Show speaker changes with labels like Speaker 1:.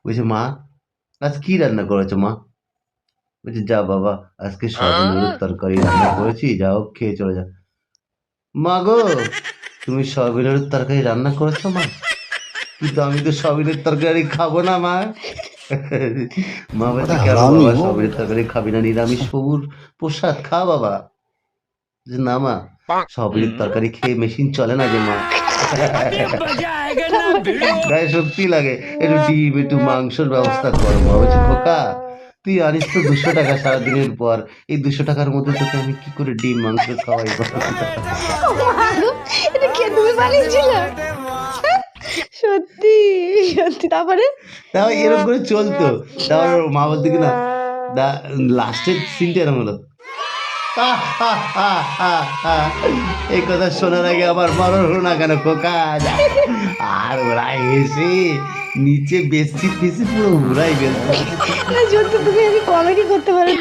Speaker 1: বলছে, মা আজ কি রান্না করেছো মা? বলছে, যা বাবা, আজকে সয়াবিন আলুর তরকারি রান্না করেছি, যাও খেয়ে চলে যাও। মা গো, তুমি সয়াবিন আলুর তরকারি রান্না করেছো মা? কিন্তু আমি তো সয়াবিনের তরকারি খাবো না মা। মা বলছে,
Speaker 2: बड़ा
Speaker 1: কেন
Speaker 2: हरामी
Speaker 1: বাবা
Speaker 2: हो
Speaker 1: সয়াবিনের
Speaker 2: बेटा।
Speaker 1: তরকারি খাবি না? নিরামিষ প্রভুর প্রসাদ, খা বাবা। যে না মা, সয়াবিনের তরকারি খেয়ে মেশিন চলে না যে মা। গায়ে শক্তি লাগে, একটু ডিম একটু মাংসের ব্যবস্থা কর। মা বলছে, খোকা তুই আনিস তো 200 টাকা সারাদিনের পর, এই 200 টাকার মধ্যে তোকে আমি কি করে ডিম মাংস খাওয়াই বল?
Speaker 3: ও মা গো, এটা কে তুমি বানিয়েছিল? সত্যি সত্যি, তারপরে?
Speaker 1: তাও এরকম করে চলতো। তারপর ওর মা বলতো কি না, লাস্টের সিনটা এরকম হলো, আহ, আহ, আহ, আহ, আহ। এই কথা শোনার আগে আমার মরণ হলো না কেন খোকা? আর ওরা এসে নিচে বেশি ফেসি পুরো উড়াই গেল।
Speaker 3: না সত্যি, তুমি আমি কমেডি করতে পারো।